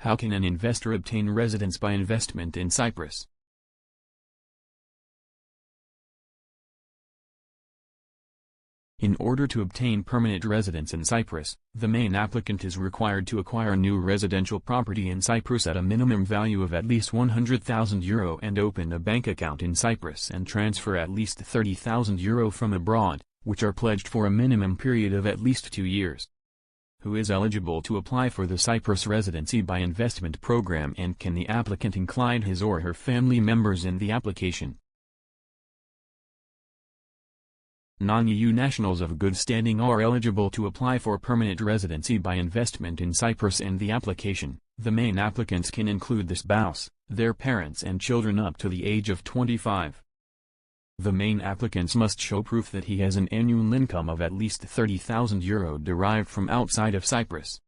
How can an investor obtain residence by investment in Cyprus? In order to obtain permanent residence in Cyprus, the main applicant is required to acquire new residential property in Cyprus at a minimum value of at least €100,000 and open a bank account in Cyprus and transfer at least €30,000 from abroad, which are pledged for a minimum period of at least 2 years. Who is eligible to apply for the Cyprus Residency by Investment Program, and can the applicant include his or her family members in the application? Non-EU nationals of good standing are eligible to apply for permanent residency by investment in Cyprus, and the application. The main applicants can include the spouse, their parents and children up to the age of 25. The main applicants must show proof that he has an annual income of at least €30,000 derived from outside of Cyprus.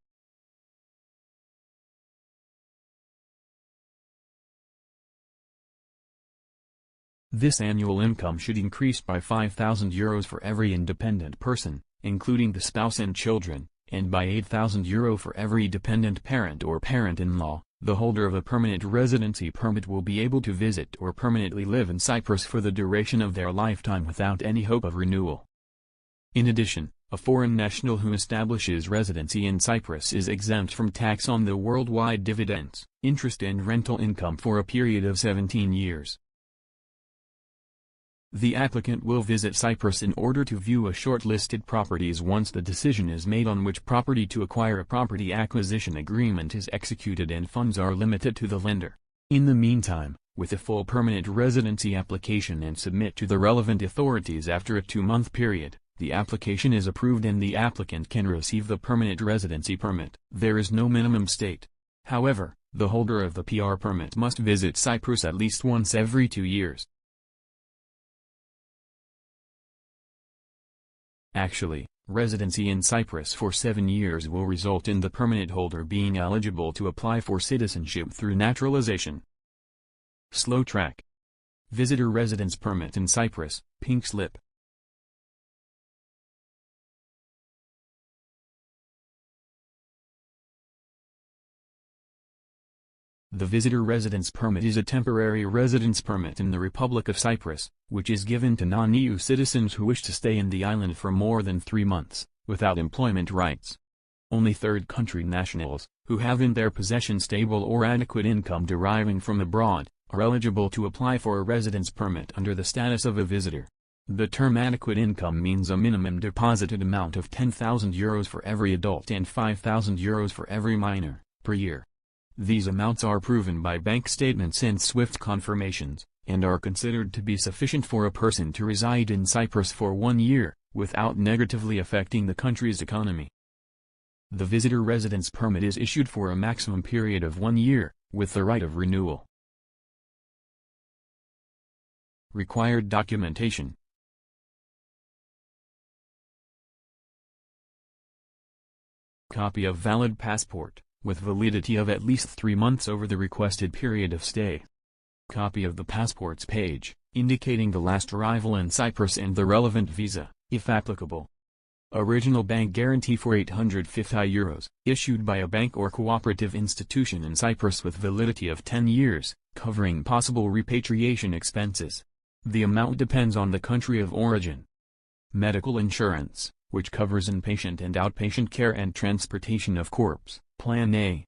This annual income should increase by €5,000 for every independent person, including the spouse and children, and by €8,000 for every dependent parent or parent-in-law. The holder of a permanent residency permit will be able to visit or permanently live in Cyprus for the duration of their lifetime without any hope of renewal. In addition, a foreign national who establishes residency in Cyprus is exempt from tax on the worldwide dividends, interest and rental income for a period of 17 years. The applicant will visit Cyprus in order to view a shortlisted properties. Once the decision is made on which property to acquire, a property acquisition agreement is executed and funds are limited to the lender. In the meantime, with a full permanent residency application and submit to the relevant authorities after a 2-month period, the application is approved and the applicant can receive the permanent residency permit. There is no minimum state. However, the holder of the PR permit must visit Cyprus at least once every 2 years. Actually, residency in Cyprus for 7 years will result in the permanent holder being eligible to apply for citizenship through naturalization. Slow track. Visitor residence permit in Cyprus, pink slip. The visitor residence permit is a temporary residence permit in the Republic of Cyprus, which is given to non-EU citizens who wish to stay in the island for more than 3 months, without employment rights. Only third country nationals, who have in their possession stable or adequate income deriving from abroad, are eligible to apply for a residence permit under the status of a visitor. The term adequate income means a minimum deposited amount of €10,000 for every adult and €5,000 for every minor, per year. These amounts are proven by bank statements and SWIFT confirmations, and are considered to be sufficient for a person to reside in Cyprus for 1 year, without negatively affecting the country's economy. The visitor residence permit is issued for a maximum period of 1 year, with the right of renewal. Required documentation. Copy of valid passport, with validity of at least 3 months over the requested period of stay. Copy of the passport's page, indicating the last arrival in Cyprus and the relevant visa, if applicable. Original bank guarantee for €850, issued by a bank or cooperative institution in Cyprus with validity of 10 years, covering possible repatriation expenses. The amount depends on the country of origin. Medical insurance, which covers inpatient and outpatient care and transportation of corpse, Plan A.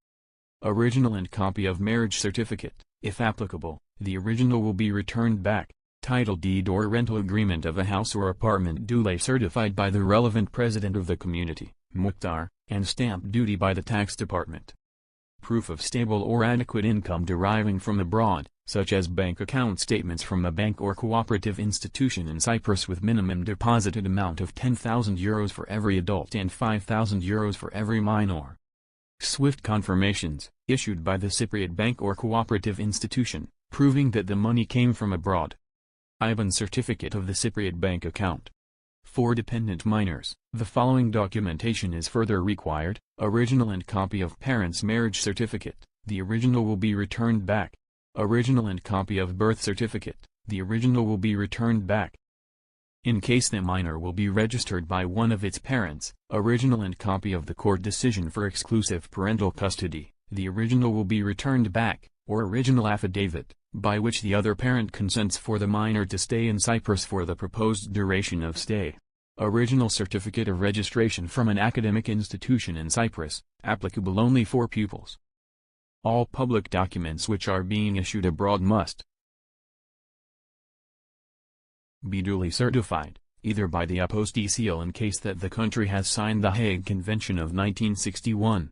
Original and copy of marriage certificate, if applicable. The original will be returned back. Title deed or rental agreement of a house or apartment duly certified by the relevant president of the community, Mukhtar, and stamp duty by the tax department. Proof of stable or adequate income deriving from abroad, such as bank account statements from a bank or cooperative institution in Cyprus with minimum deposited amount of €10,000 for every adult and €5,000 for every minor. SWIFT confirmations, issued by the Cypriot bank or cooperative institution, proving that the money came from abroad. IBAN certificate of the Cypriot bank account. For dependent minors, the following documentation is further required: original and copy of parents' marriage certificate, the original will be returned back. Original and copy of birth certificate, the original will be returned back. In case the minor will be registered by one of its parents, original and copy of the court decision for exclusive parental custody, The original will be returned back, or original affidavit, by which the other parent consents for the minor to stay in Cyprus for the proposed duration of stay. Original certificate of registration from an academic institution in Cyprus, applicable only for pupils. All public documents which are being issued abroad must be duly certified, either by the apostille seal in case that the country has signed the Hague Convention of 1961.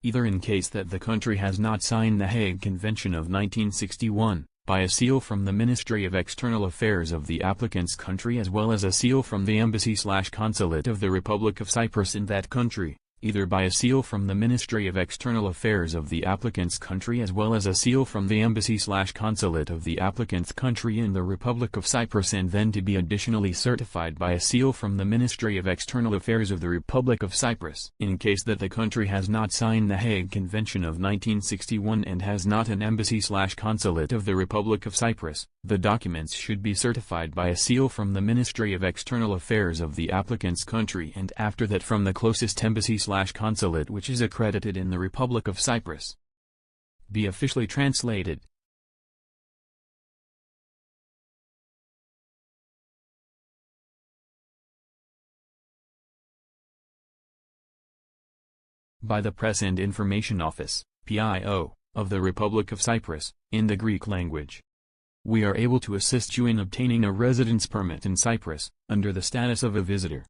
Either in case that the country has not signed the Hague Convention of 1961, by a seal from the Ministry of External Affairs of the applicant's country as well as a seal from the Embassy/Consulate of the Republic of Cyprus in that country, either by a seal from the Ministry of External Affairs of the applicant's country as well as a seal from the Embassy/Consulate of the applicant's country in the Republic of Cyprus, and then to be additionally certified by a seal from the Ministry of External Affairs of the Republic of Cyprus. In case that the country has not signed the Hague Convention of 1961 and has not an Embassy/Consulate of the Republic of Cyprus, the documents should be certified by a seal from the Ministry of External Affairs of the applicant's country, and after that from the closest Embassy/Consulate which is accredited in the Republic of Cyprus. Be officially translated. By the Press and Information Office, PIO, of the Republic of Cyprus, in the Greek language. We are able to assist you in obtaining a residence permit in Cyprus, under the status of a visitor.